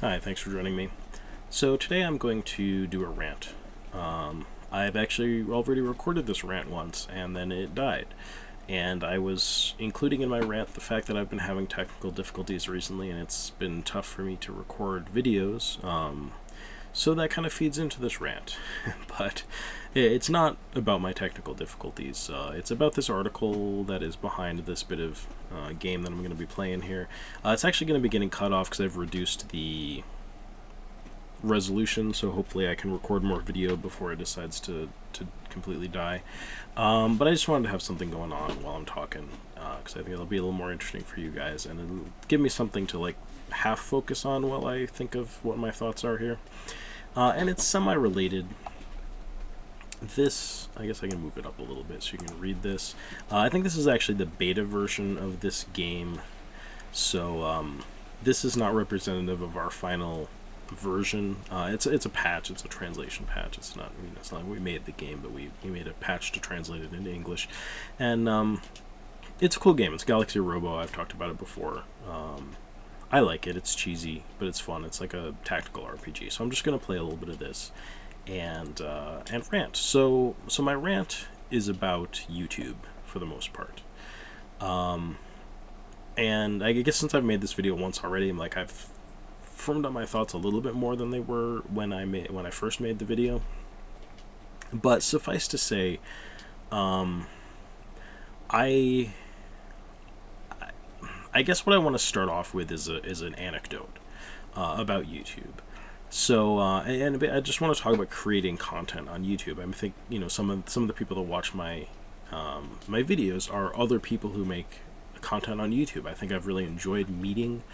Hi, thanks for joining me. So today I'm going to do a rant. I've actually already recorded this rant once, and then it died. And I was including in my rant the fact that I've been having technical difficulties recently, and it's been tough for me to record videos. So that kind of feeds into this rant. But it's not about my technical difficulties. It's about this article that is behind this bit of game that I'm going to be playing here. It's actually going to be getting cut off because I've reduced the resolution, so hopefully I can record more video before it decides to completely die. But I just wanted to have something going on while I'm talking, because I think it'll be a little more interesting for you guys, and it'll give me something to like half focus on while I think of what my thoughts are here. And it's semi-related. This, I guess I can move it up a little bit so you can read this. I think this is actually the beta version of this game, so this is not representative of our final version. It's a patch. It's a translation patch. It's not like we made the game, but we made a patch to translate it into English, and it's a cool game. It's Galaxy Robo. I've talked about it before. I like it. It's cheesy, but it's fun. It's like a tactical RPG. So I'm just gonna play a little bit of this and rant. So my rant is about YouTube for the most part. And I guess since I've made this video once already, I've firmed up my thoughts a little bit more than they were when I first made the video. But suffice to say, I guess what I want to start off with is an anecdote about YouTube. So, and I just want to talk about creating content on YouTube. I think some of the people that watch my my videos are other people who make content on YouTube. I think I've really enjoyed meeting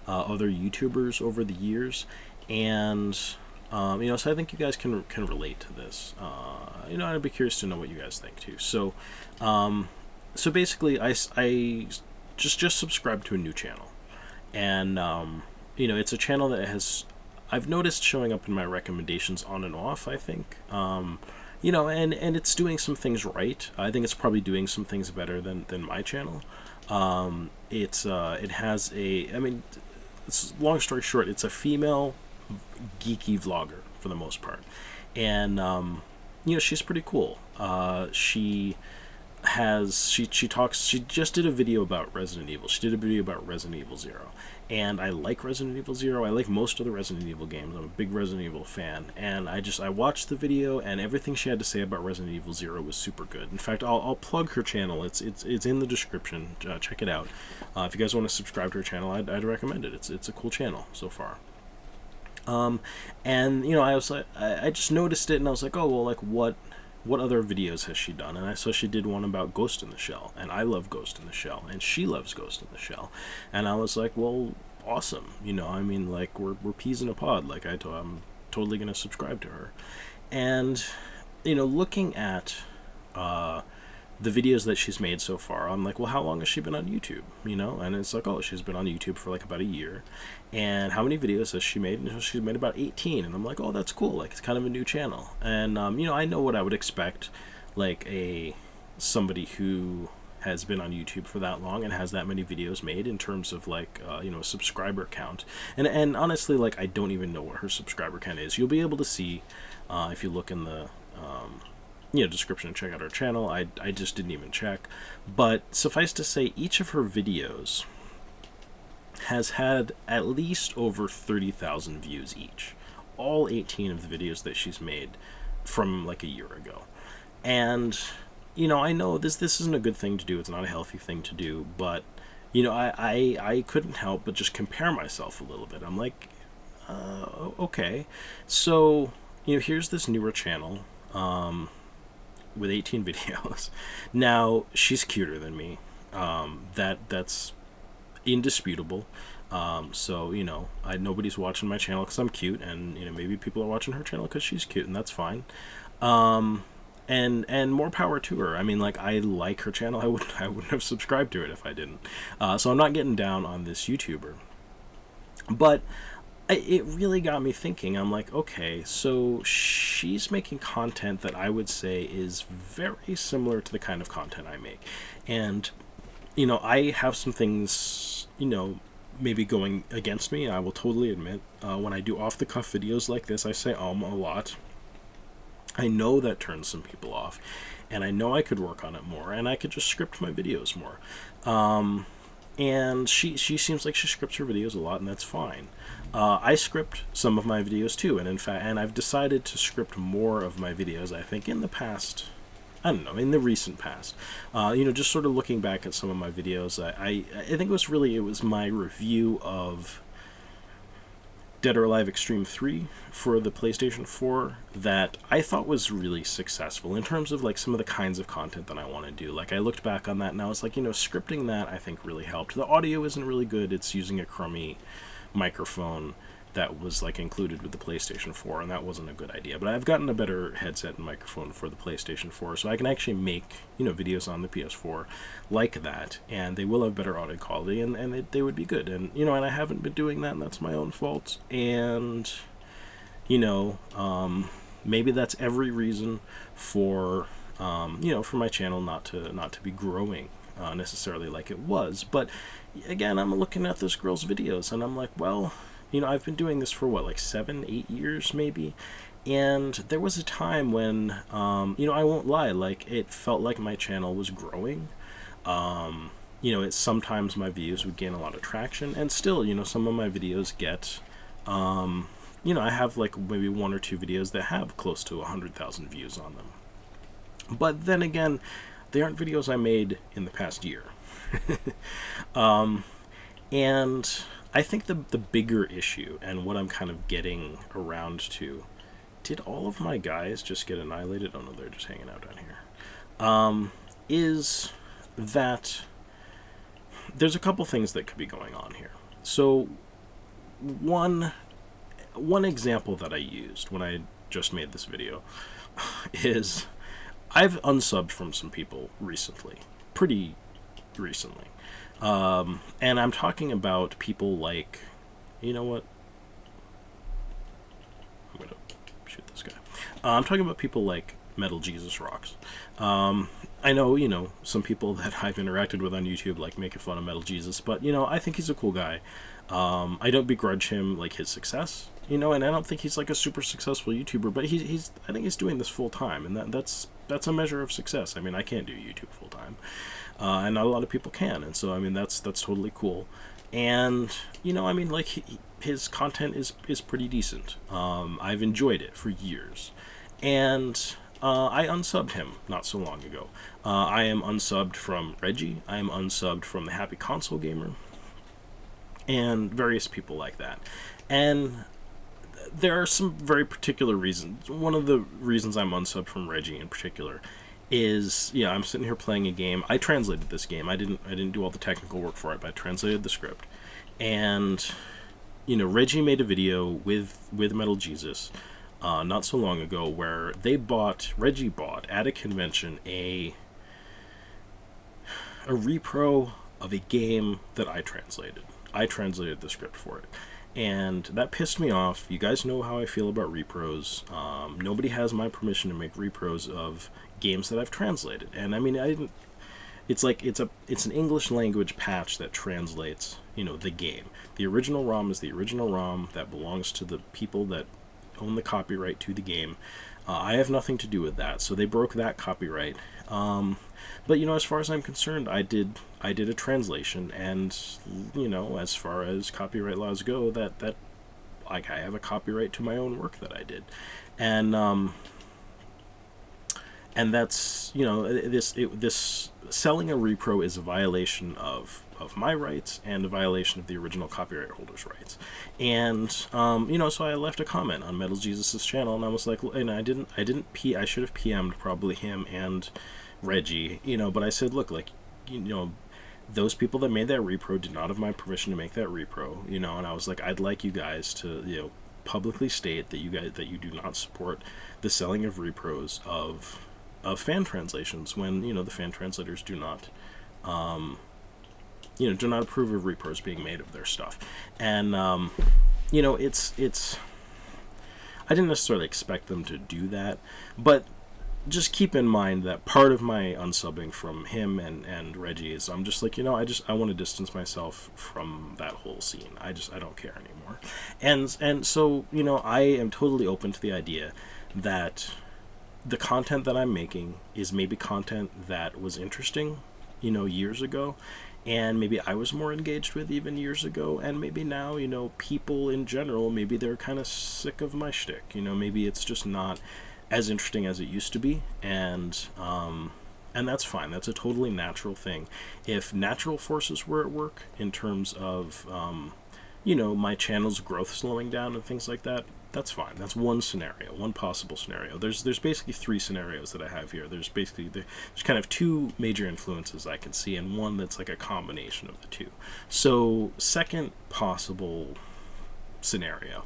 other YouTubers over the years, and so I think you guys can relate to this. I'd be curious to know what you guys think too. So basically, I just subscribed to a new channel, and it's a channel that I've noticed showing up in my recommendations on and off. I think and it's doing some things right. I think it's probably doing some things better than my channel. It has it's long story short, it's a female geeky vlogger for the most part, and she's pretty cool. She just did a video about Resident Evil. She did a video about Resident Evil 0. And I like Resident Evil 0. I like most of the Resident Evil games. I'm a big Resident Evil fan. And I watched the video, and everything she had to say about Resident Evil 0 was super good. In fact, I'll plug her channel. It's in the description. Check it out. If you guys want to subscribe to her channel, I'd recommend it. It's a cool channel so far. And I just noticed it, and I was like, oh well, like what other videos has she done? And I saw she did one about Ghost in the Shell, and I love Ghost in the Shell, and she loves Ghost in the Shell, and I was like, well, awesome, we're peas in a pod. I'm totally gonna subscribe to her, and looking at the videos that she's made so far, I'm like, well, how long has she been on YouTube? And it's like, oh, she's been on YouTube for like about a year. And how many videos has she made? And she's made about 18. And I'm like, oh, that's cool. Like, it's kind of a new channel. And I know what I would expect, like somebody who has been on YouTube for that long and has that many videos made in terms of like a subscriber count. And honestly, like, I don't even know what her subscriber count is. You'll be able to see if you look in the description and check out her channel. I just didn't even check, but suffice to say, each of her videos has had at least over 30,000 views each, all 18 of the videos that she's made from like a year ago. And I know this isn't a good thing to do. It's not a healthy thing to do, but I couldn't help but just compare myself a little bit. I'm like, okay, so here's this newer channel with 18 videos. Now, she's cuter than me. That's indisputable. So nobody's watching my channel because I'm cute, and maybe people are watching her channel because she's cute, and that's fine. And more power to her. I mean, like, I like her channel. I wouldn't have subscribed to it if I didn't. So I'm not getting down on this YouTuber, but it really got me thinking. I'm like, okay, so she's making content that I would say is very similar to the kind of content I make. And, I have some things, maybe going against me. I will totally admit, when I do off the cuff videos like this, I say a lot. I know that turns some people off, and I know I could work on it more, and I could just script my videos more. And she seems like she scripts her videos a lot, and that's fine. I script some of my videos too, and in fact, and I've decided to script more of my videos, I think, in the past. I don't know, in the recent past. Just sort of looking back at some of my videos, I think it was my review of Dead or Alive Extreme 3 for the PlayStation 4 that I thought was really successful in terms of like some of the kinds of content that I want to do. Like, I looked back on that and I was like, scripting that I think really helped. The audio isn't really good. It's using a crummy microphone that was like included with the PlayStation 4, and that wasn't a good idea. But I've gotten a better headset and microphone for the PlayStation 4, so I can actually make videos on the PS4 like that, and they will have better audio quality, and they would be good. And and I haven't been doing that, and that's my own fault. And maybe that's every reason for for my channel not to be growing necessarily like it was. But again, I'm looking at this girl's videos, and I'm like, well, I've been doing this for what, like 7-8 years maybe, and there was a time when I won't lie, like, it felt like my channel was growing. It's sometimes my videos would gain a lot of traction, and still, some of my videos get I have like maybe 1 or 2 videos that have close to 100,000 views on them. But then again, they aren't videos I made in the past year. And I think the bigger issue, and what I'm kind of getting around to, did all of my guys just get annihilated? Oh no, they're just hanging out down here. Is that there's a couple things that could be going on here. So one example that I used when I just made this video is I've unsubbed from some people recently, pretty recently. And I'm talking about people like, you know what? I'm gonna shoot this guy. I'm talking about people like Metal Jesus Rocks. I know, some people that I've interacted with on YouTube like making fun of Metal Jesus, but, I think he's a cool guy. I don't begrudge him, like, his success, and I don't think he's like a super successful YouTuber, but I think he's doing this full time, and that's a measure of success. I mean, I can't do YouTube full time, and not a lot of people can, and so, I mean, that's totally cool. And, I mean, like, his content is pretty decent. I've enjoyed it for years, and I unsubbed him not so long ago. I am unsubbed from Reggie. I am unsubbed from the Happy Console Gamer, and various people like that. And there are some very particular reasons. One of the reasons I'm unsubbed from Reggie in particular is, I'm sitting here playing a game. I translated this game. I didn't do all the technical work for it, but I translated the script. And Reggie made a video with Metal Jesus not so long ago where Reggie bought at a convention a repro of a game that I translated. I translated the script for it, and that pissed me off. You guys know how I feel about repros. Nobody has my permission to make repros of games that I've translated, and I mean, I didn't. It's like it's an English language patch that translates, the game. The original ROM is the original ROM that belongs to the people that own the copyright to the game. I have nothing to do with that, so they broke that copyright. But as far as I'm concerned, I did a translation, and as far as copyright laws go, that like, I have a copyright to my own work that I did, and that's this selling a repro is a violation of my rights and a violation of the original copyright holder's rights. And so I left a comment on Metal Jesus' channel, and I was like, and I should have PM'd probably him and Reggie, but I said, look, like, those people that made that repro did not have my permission to make that repro, and I was like, I'd like you guys to, publicly state that you do not support the selling of repros of fan translations when, the fan translators do not, do not approve of repros being made of their stuff. And, it's, I didn't necessarily expect them to do that, but just keep in mind that part of my unsubbing from him and Reggie is I'm just like, I want to distance myself from that whole scene. I don't care anymore. And so, I am totally open to the idea that the content that I'm making is maybe content that was interesting, years ago, and maybe I was more engaged with even years ago, and maybe now, people in general, maybe they're kind of sick of my shtick. Maybe it's just not as interesting as it used to be, and that's fine. That's a totally natural thing. If natural forces were at work in terms of my channel's growth slowing down and things like that, that's fine. That's one scenario, one possible scenario. There's basically three scenarios that I have here. There's kind of two major influences I can see, and one that's like a combination of the two. So, second possible scenario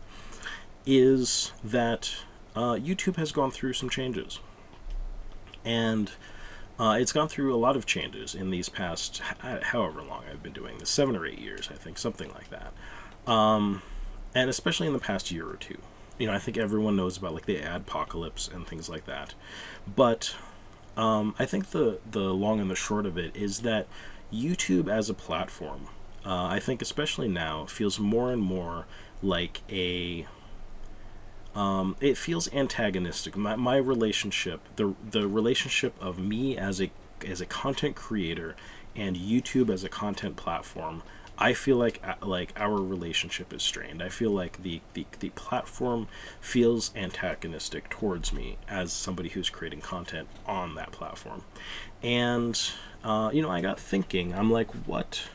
is that YouTube has gone through some changes, and it's gone through a lot of changes in these past however long I've been doing this, 7 or 8 years, I think, something like that. And especially in the past year or two. I think everyone knows about like the adpocalypse and things like that. But I think the long and the short of it is that YouTube as a platform, I think especially now, feels more and more like it feels antagonistic. My relationship, the relationship of me as a content creator and YouTube as a content platform, I feel like our relationship is strained. I feel like the platform feels antagonistic towards me as somebody who's creating content on that platform. And I got thinking. I'm like, what?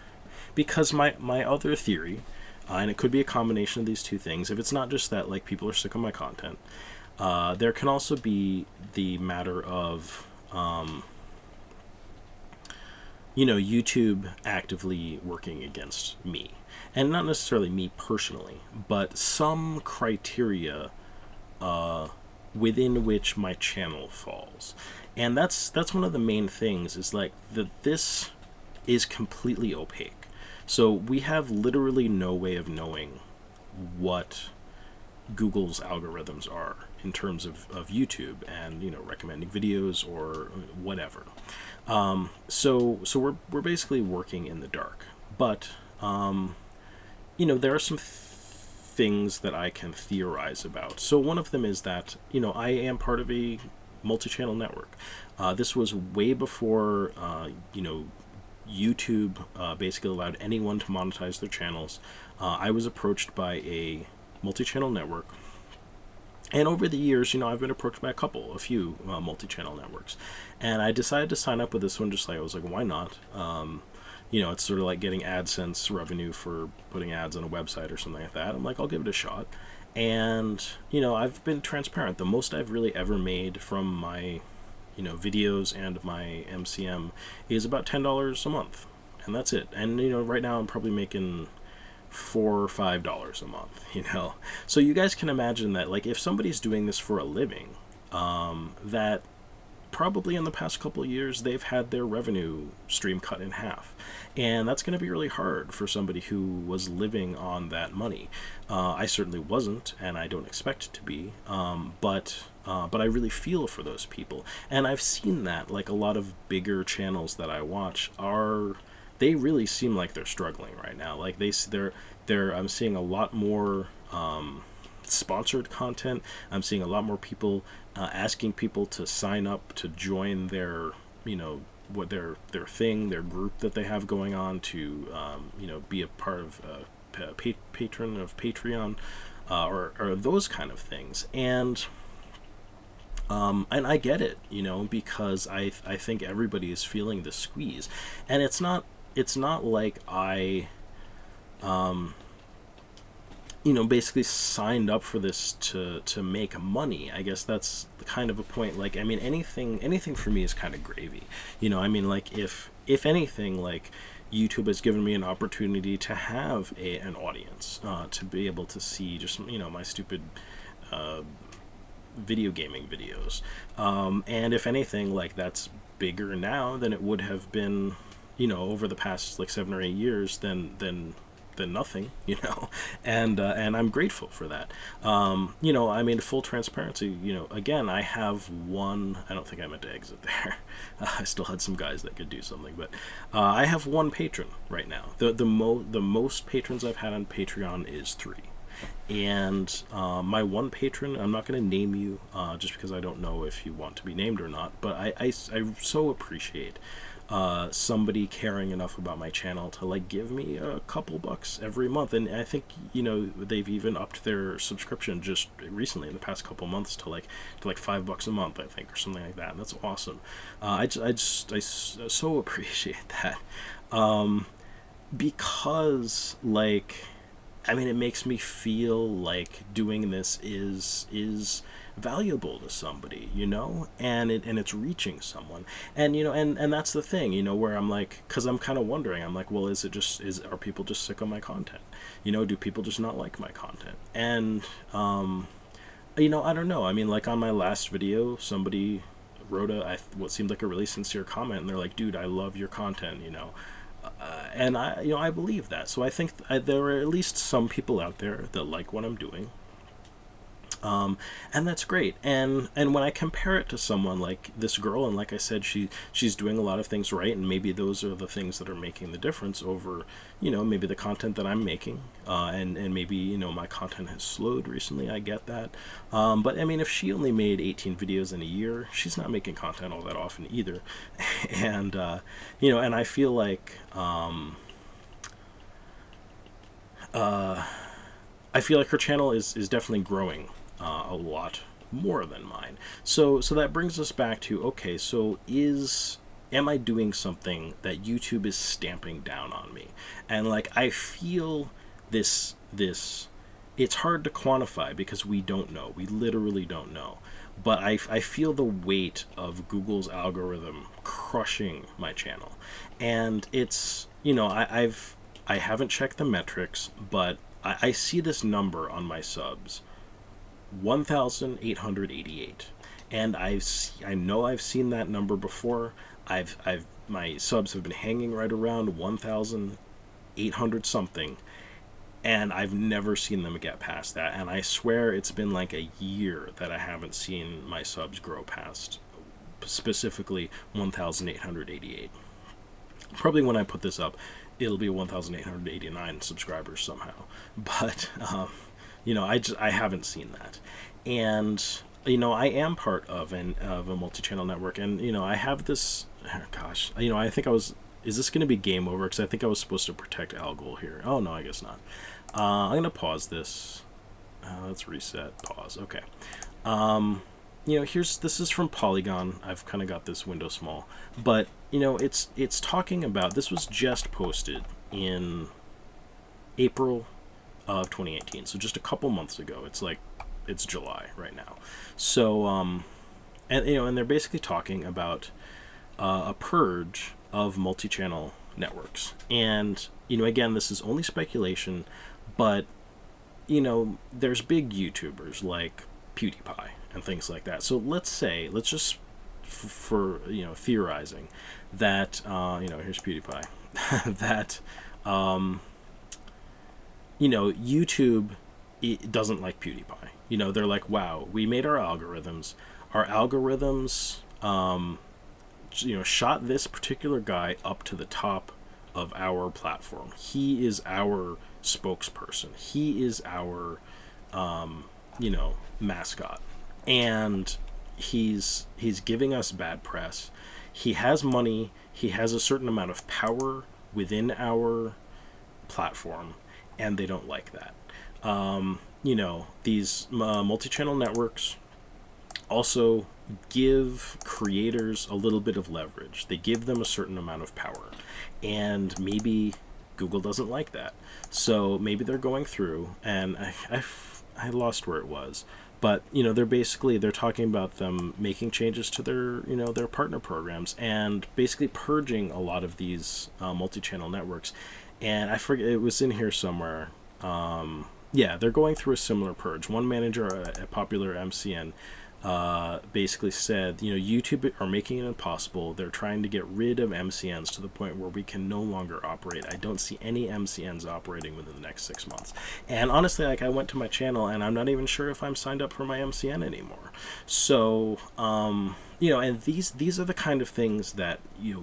Because my other theory, and it could be a combination of these two things. If it's not just that like people are sick of my content, there can also be the matter of YouTube actively working against me. And not necessarily me personally, but some criteria within which my channel falls. And that's one of the main things, is like that this is completely opaque. So we have literally no way of knowing what Google's algorithms are in terms of YouTube and recommending videos or whatever. So we're basically working in the dark. But there are some things that I can theorize about. So one of them is that I am part of a multi-channel network. This was way before YouTube basically allowed anyone to monetize their channels. I was approached by a multi-channel network, and over the years, I've been approached by a few multi-channel networks, and I decided to sign up with this one. Just like I was like, why not? It's sort of like getting AdSense revenue for putting ads on a website or something like that. I'm like, I'll give it a shot, and I've been transparent. The most I've really ever made from my videos and my MCM is about $10 a month, and that's it. And right now I'm probably making $4 or $5 a month. So you guys can imagine that, like, if somebody's doing this for a living, that probably in the past couple of years they've had their revenue stream cut in half, and that's going to be really hard for somebody who was living on that money. I certainly wasn't, and I don't expect to be, but I really feel for those people. And I've seen that, like, a lot of bigger channels that I watch they really seem like they're struggling right now. Like I'm seeing a lot more sponsored content. I'm seeing a lot more people asking people to sign up to join their what their thing, their group that they have going on, to be a part of patron of Patreon, or those kind of things. And I get it, because I think everybody is feeling the squeeze, and it's not like I basically signed up for this to make money. I guess that's kind of a point. Like, I mean, anything for me is kind of gravy. Like, if anything, like, YouTube has given me an opportunity to have an audience, to be able to see just my stupid video gaming videos, and if anything, like, that's bigger now than it would have been over the past like 7 or 8 years than than nothing, you know, and I'm grateful for that. You know, I mean, full transparency, you know, again, I have one. I don't think I meant to exit there. I still had some guys that could do something, but I have one patron right now. The most patrons I've had on Patreon is 3. And my one patron, I'm not going to name you just because I don't know if you want to be named or not, but I so appreciate somebody caring enough about my channel to like give me a couple bucks every month. And I think, you know, they've even upped their subscription just recently in the past couple months to like $5 a month, I think, or something like that. And that's awesome. I so appreciate that, because like, I mean, it makes me feel like doing this is valuable to somebody, you know, and it's reaching someone. And you know, and that's the thing, you know, where I'm like, because I'm kind of wondering, I'm like, well, are people just sick of my content? You know, do people just not like my content? And you know, I don't know. I mean, like on my last video, somebody wrote what seemed like a really sincere comment, and they're like, dude, I love your content, you know. And you know, I believe that. So I think there are at least some people out there that like what I'm doing, and that's great. And when I compare it to someone like this girl, and like I said, she's doing a lot of things right, and maybe those are the things that are making the difference over, you know, maybe the content that I'm making, and maybe, you know, my content has slowed recently. I get that, but I mean, if she only made 18 videos in a year, she's not making content all that often either, and you know, and I feel like her channel is definitely growing a lot more than mine. So that brings us back to, okay, so am I doing something that YouTube is stamping down on me? And like, I feel this it's hard to quantify because we don't know. We literally don't know. But I feel the weight of Google's algorithm crushing my channel. And it's, you know, I haven't checked the metrics, but I see this number on my subs, 1,888, and I know I've seen that number before. My subs have been hanging right around 1,800 something, and I've never seen them get past that. And I swear it's been like a year that I haven't seen my subs grow past specifically 1,888. Probably when I put this up, it'll be 1,889 subscribers somehow. But you know, I haven't seen that. And you know, I am part of a multi-channel network, and you know, I have this. Gosh, you know, I think is this going to be game over? Because I think I was supposed to protect Algol here. Oh no, I guess not. I'm going to pause this. Let's reset. Pause. Okay. You know, this is from Polygon. I've kind of got this window small, but you know, it's talking about, this was just posted in April of 2018, so just a couple months ago. It's July right now. So and you know, and they're basically talking about a purge of multi-channel networks. And you know, again, this is only speculation, but you know, there's big YouTubers like PewDiePie and things like that. So let's just for you know, theorizing that you know, here's PewDiePie, that you know, YouTube, it doesn't like PewDiePie. You know, they're like, wow, we made our algorithms. Our algorithms, you know, shot this particular guy up to the top of our platform. He is our spokesperson. He is our, you know, mascot. And he's giving us bad press. He has money. He has a certain amount of power within our platform, and they don't like that. You know, these multi-channel networks also give creators a little bit of leverage. They give them a certain amount of power, and maybe Google doesn't like that. So maybe they're going through, and I lost where it was, but you know, they're talking about them making changes to their, you know, their partner programs, and basically purging a lot of these multi-channel networks. And I forget, it was in here somewhere. Yeah, they're going through a similar purge. One manager, a popular MCN, basically said, YouTube are making it impossible. They're trying to get rid of MCNs to the point where we can no longer operate. I don't see any MCNs operating within the next 6 months. And honestly, like, I went to my channel and I'm not even sure if I'm signed up for my MCN anymore. So, and these are the kind of things that,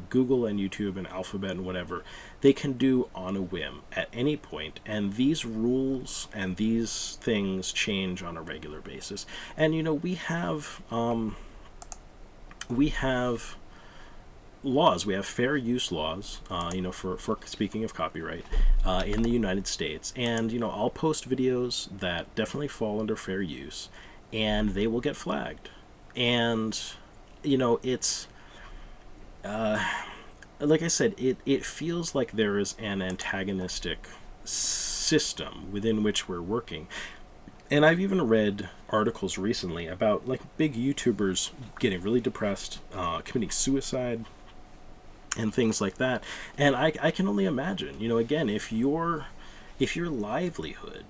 Google and YouTube and Alphabet and whatever, they can do on a whim at any point. And these rules and these things change on a regular basis. And, we have laws. We have fair use laws, for speaking of copyright, in the United States. And, I'll post videos that definitely fall under fair use, and they will get flagged. And, it's, like I said, it feels like there is an antagonistic system within which we're working. And I've even read articles recently about, like, big YouTubers getting really depressed, committing suicide, and things like that. And I can only imagine, again, if your livelihood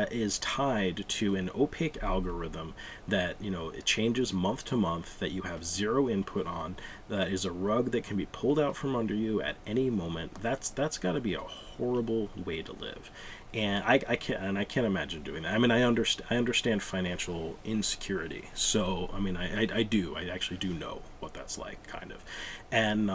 is tied to an opaque algorithm that, it changes month to month, that you have zero input on, that is a rug that can be pulled out from under you at any moment, that's got to be a horrible way to live. And I can't imagine doing that. I mean, I understand financial insecurity. So, I mean, I actually do know what that's like, kind of. And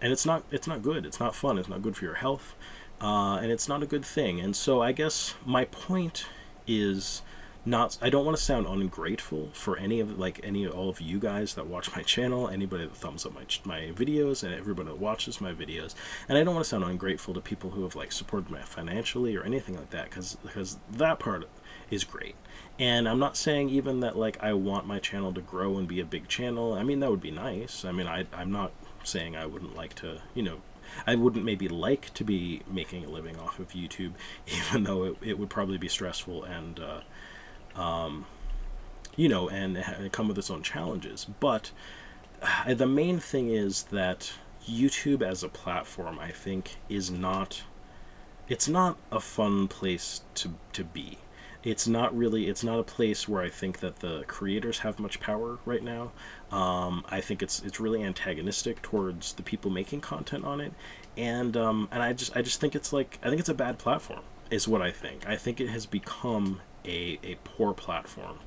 it's not good. It's not fun. It's not good for your health. And it's not a good thing. And so I guess my point is not, I don't want to sound ungrateful for all of you guys that watch my channel, anybody that thumbs up my videos, and everybody that watches my videos. And I don't want to sound ungrateful to people who have, like, supported me financially or anything like that, because that part is great. And I'm not saying even that, like, I want my channel to grow and be a big channel. I mean, that would be nice. I mean, I'm not saying I wouldn't like to, I wouldn't maybe like to be making a living off of YouTube, even though it would probably be stressful and, and come with its own challenges. But the main thing is that YouTube as a platform, I think, it's not a fun place to be. It's not a place where I think that the creators have much power right now. I think it's really antagonistic towards the people making content on it, and I just think it's a bad platform, is what I think. I think it has become a poor platform,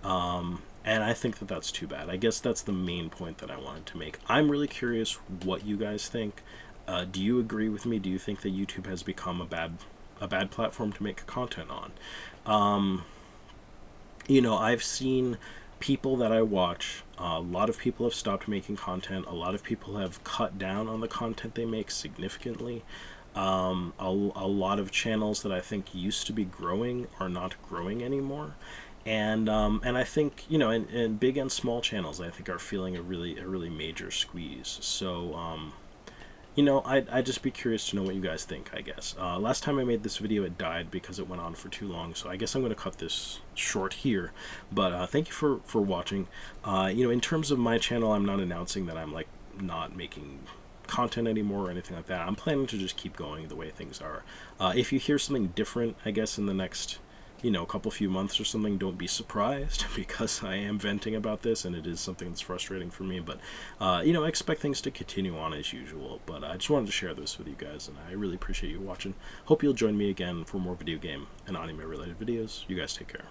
and I think that that's too bad. I guess that's the main point that I wanted to make. I'm really curious what you guys think. Do you agree with me? Do you think that YouTube has become a bad platform to make content on? I've seen people that I watch, a lot of people have stopped making content. A lot of people have cut down on the content they make significantly. A lot of channels that I think used to be growing are not growing anymore. And I think, and big and small channels, I think, are feeling a really major squeeze. So, I'd just be curious to know what you guys think, I guess. Last time I made this video, it died because it went on for too long, so I guess I'm going to cut this short here. But thank you for watching. In terms of my channel, I'm not announcing that I'm, like, not making content anymore or anything like that. I'm planning to just keep going the way things are. If you hear something different, I guess, in the next few months or something, don't be surprised, because I am venting about this and it is something that's frustrating for me. But I expect things to continue on as usual. But I just wanted to share this with you guys, and I really appreciate you watching. Hope you'll join me again for more video game and anime related videos. You guys take care.